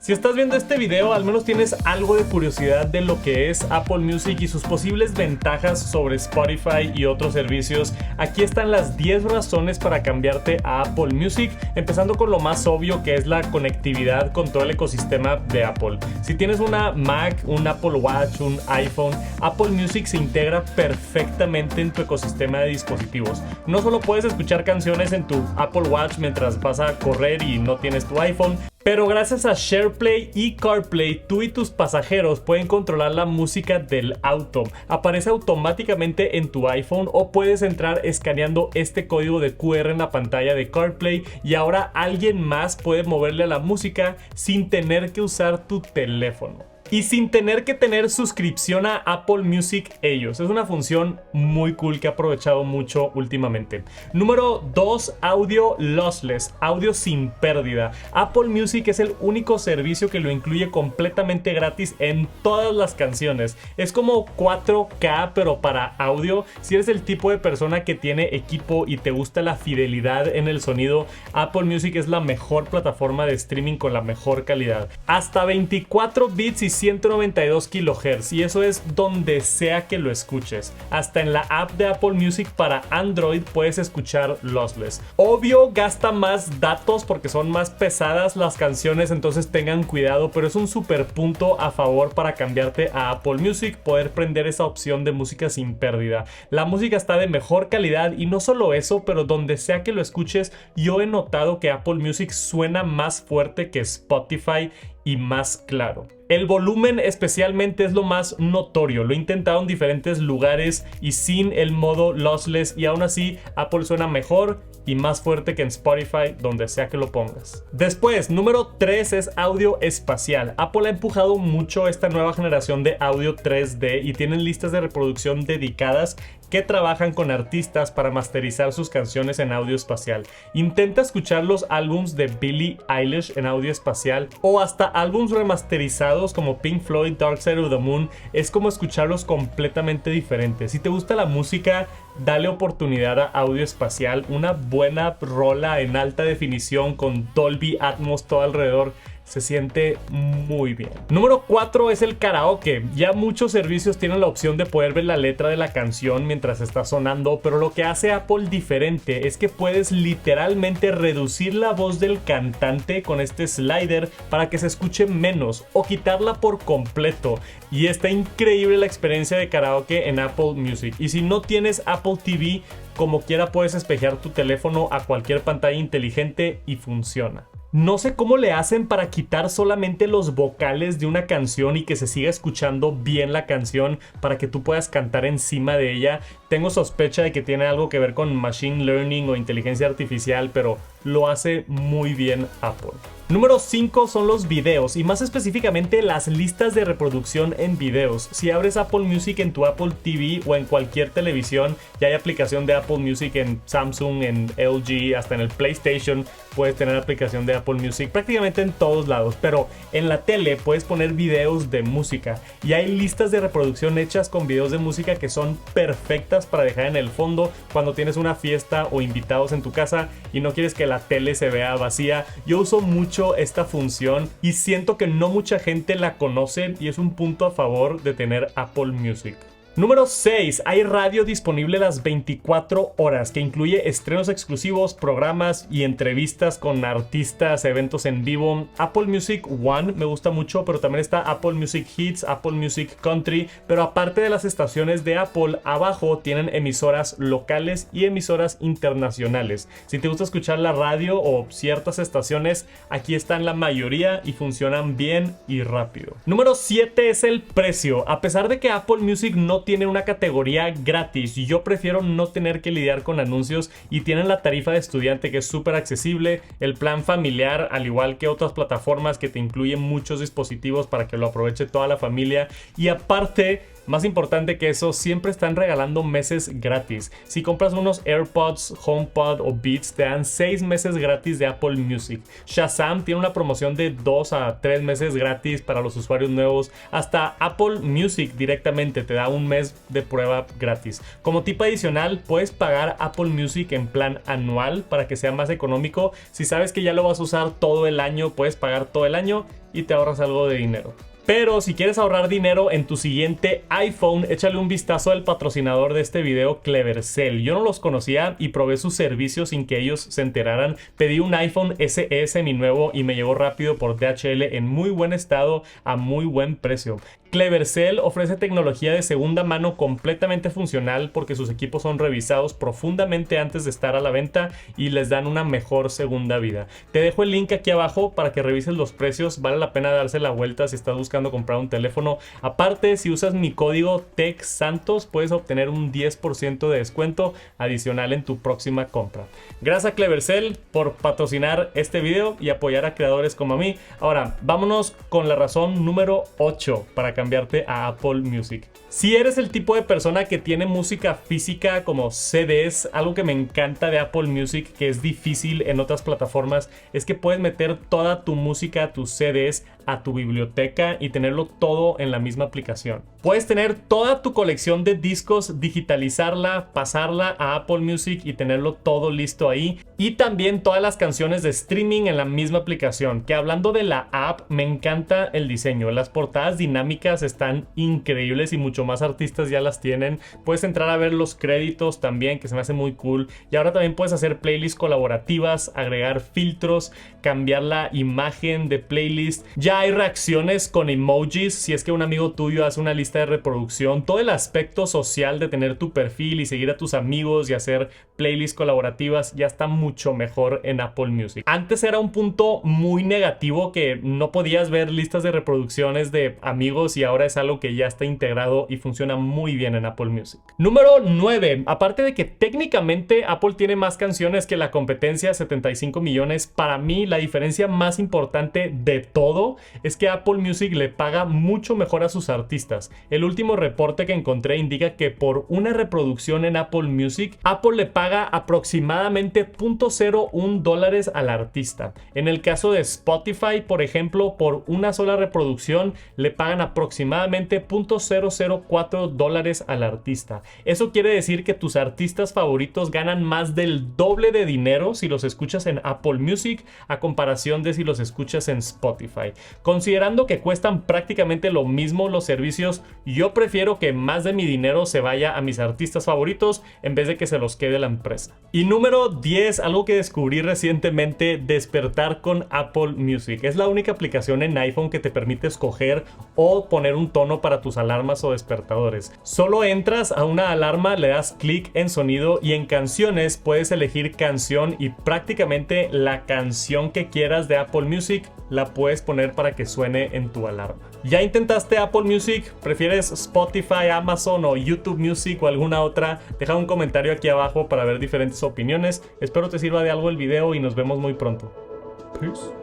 Si estás viendo este video, al menos tienes algo de curiosidad de lo que es Apple Music y sus posibles ventajas sobre Spotify y otros servicios. Aquí están las 10 razones para cambiarte a Apple Music, empezando con lo más obvio, que es la conectividad con todo el ecosistema de Apple. Si tienes una Mac, un Apple Watch, un iPhone, Apple Music se integra perfectamente en tu ecosistema de dispositivos. No solo puedes escuchar canciones en tu Apple Watch mientras vas a correr y no tienes tu iPhone, pero gracias a SharePlay y CarPlay, tú y tus pasajeros pueden controlar la música del auto. Aparece automáticamente en tu iPhone o puedes entrar escaneando este código de QR en la pantalla de CarPlay y ahora alguien más puede moverle a la música sin tener que usar tu teléfono. Y sin tener que tener suscripción a Apple Music ellos. Es una función muy cool que he aprovechado mucho últimamente. Número 2, audio lossless, audio sin pérdida. Apple Music es el único servicio que lo incluye completamente gratis en todas las canciones. Es como 4K pero para audio. Si eres el tipo de persona que tiene equipo y te gusta la fidelidad en el sonido, Apple Music es la mejor plataforma de streaming con la mejor calidad. Hasta 24 bits y 192 kHz, y eso es donde sea que lo escuches. Hasta en la app de Apple Music para Android puedes escuchar lossless. Obvio gasta más datos porque son más pesadas las canciones, entonces tengan cuidado, pero es un super punto a favor para cambiarte a Apple Music, poder prender esa opción de música sin pérdida. La música está de mejor calidad y no solo eso, pero donde sea que lo escuches, yo he notado que Apple Music suena más fuerte que Spotify y más claro. El volumen especialmente es lo más notorio. Lo he intentado en diferentes lugares y sin el modo lossless, y aún así Apple suena mejor y más fuerte que en Spotify, donde sea que lo pongas. Después, número 3 es audio espacial. Apple ha empujado mucho esta nueva generación de audio 3D y tienen listas de reproducción dedicadas que trabajan con artistas para masterizar sus canciones en audio espacial. Intenta escuchar los álbums de Billie Eilish en audio espacial o hasta álbums remasterizados como Pink Floyd, Dark Side of the Moon. Es como escucharlos completamente diferentes. Si te gusta la música, dale oportunidad a audio espacial. Una buena rola en alta definición con Dolby Atmos todo alrededor se siente muy bien. Número 4 es el karaoke. Ya muchos servicios tienen la opción de poder ver la letra de la canción mientras está sonando, pero lo que hace Apple diferente es que puedes literalmente reducir la voz del cantante con este slider para que se escuche menos o quitarla por completo. Y está increíble la experiencia de karaoke en Apple Music. Y si no tienes Apple TV, como quiera puedes espejear tu teléfono a cualquier pantalla inteligente y funciona. No sé cómo le hacen para quitar solamente los vocales de una canción y que se siga escuchando bien la canción para que tú puedas cantar encima de ella. Tengo sospecha de que tiene algo que ver con machine learning o inteligencia artificial, pero lo hace muy bien Apple. Número 5 son los videos, y más específicamente las listas de reproducción en videos. Si abres Apple Music en tu Apple TV o en cualquier televisión, ya hay aplicación de Apple Music en Samsung, en LG, hasta en el PlayStation puedes tener aplicación de Apple Music, prácticamente en todos lados. Pero en la tele puedes poner videos de música y hay listas de reproducción hechas con videos de música que son perfectas para dejar en el fondo cuando tienes una fiesta o invitados en tu casa y no quieres que la tele se vea vacía. Yo uso mucho esta función y siento que no mucha gente la conoce, y es un punto a favor de tener Apple Music. Número 6. Hay radio disponible las 24 horas, que incluye estrenos exclusivos, programas y entrevistas con artistas, eventos en vivo. Apple Music One me gusta mucho, pero también está Apple Music Hits, Apple Music Country. Pero aparte de las estaciones de Apple, abajo tienen emisoras locales y emisoras internacionales. Si te gusta escuchar la radio o ciertas estaciones, aquí están la mayoría y funcionan bien y rápido. Número 7 es el precio. A pesar de que Apple Music no tiene una categoría gratis, yo prefiero no tener que lidiar con anuncios, y tienen la tarifa de estudiante que es súper accesible, el plan familiar, al igual que otras plataformas que te incluyen muchos dispositivos para que lo aproveche toda la familia, y aparte Más importante que eso, siempre están regalando meses gratis. Si compras unos AirPods, HomePod o Beats, te dan 6 meses gratis de Apple Music. Shazam tiene una promoción de 2 a 3 meses gratis para los usuarios nuevos. Hasta Apple Music directamente te da un mes de prueba gratis. Como tip adicional, puedes pagar Apple Music en plan anual para que sea más económico. Si sabes que ya lo vas a usar todo el año, puedes pagar todo el año y te ahorras algo de dinero. Pero si quieres ahorrar dinero en tu siguiente iPhone, échale un vistazo al patrocinador de este video, Clevercell. Yo no los conocía y probé sus servicios sin que ellos se enteraran. Pedí un iPhone SE mi nuevo y me llegó rápido por DHL en muy buen estado a muy buen precio. Clevercell ofrece tecnología de segunda mano completamente funcional porque sus equipos son revisados profundamente antes de estar a la venta y les dan una mejor segunda vida. Te dejo el link aquí abajo para que revises los precios. Vale la pena darse la vuelta si estás buscando comprar un teléfono. Aparte, si usas mi código TechSantos puedes obtener un 10% de descuento adicional en tu próxima compra. Gracias a Clevercell por patrocinar este video y apoyar a creadores como a mí. Ahora, vámonos con la razón número 8 para cambiarte a Apple Music. Si eres el tipo de persona que tiene música física como CDs, algo que me encanta de Apple Music que es difícil en otras plataformas es que puedes meter toda tu música, tus CDs a tu biblioteca y tenerlo todo en la misma aplicación. Puedes tener toda tu colección de discos, digitalizarla, pasarla a Apple Music y tenerlo todo listo ahí. Y también todas las canciones de streaming en la misma aplicación. Que hablando de la app, me encanta el diseño. Las portadas dinámicas están increíbles y mucho más artistas ya las tienen. Puedes entrar a ver los créditos también, que se me hace muy cool. Y ahora también puedes hacer playlists colaborativas, agregar filtros, cambiar la imagen de playlist. Ya hay reacciones con emojis si es que un amigo tuyo hace una lista de reproducción. Todo el aspecto social de tener tu perfil y seguir a tus amigos y hacer playlists colaborativas ya está mucho mejor en Apple Music. Antes era un punto muy negativo que no podías ver listas de reproducciones de amigos y ahora es algo que ya está integrado y funciona muy bien en Apple Music. Número 9. Aparte de que técnicamente Apple tiene más canciones que la competencia, 75 millones, para mí la diferencia más importante de todo es que Apple Music le paga mucho mejor a sus artistas. El último reporte que encontré indica que por una reproducción en Apple Music, Apple le paga aproximadamente $0.01 al artista. En el caso de Spotify, por ejemplo, por una sola reproducción le pagan aproximadamente $0.004 al artista. Eso quiere decir que tus artistas favoritos ganan más del doble de dinero si los escuchas en Apple Music a comparación de si los escuchas en Spotify. Considerando que cuestan prácticamente lo mismo los servicios, yo prefiero que más de mi dinero se vaya a mis artistas favoritos en vez de que se los quede la empresa. Y número 10, algo que descubrí recientemente, despertar con Apple Music. Es la única aplicación en iPhone que te permite escoger o poner un tono para tus alarmas o despertadores. Solo entras a una alarma, le das clic en sonido y en canciones puedes elegir canción y prácticamente la canción que quieras de Apple Music la puedes poner para que suene en tu alarma. ¿Ya intentaste Apple Music? ¿Prefieres Spotify, Amazon o YouTube Music o alguna otra? Deja un comentario aquí abajo para ver diferentes opiniones. Espero te sirva de algo el video y nos vemos muy pronto. Peace.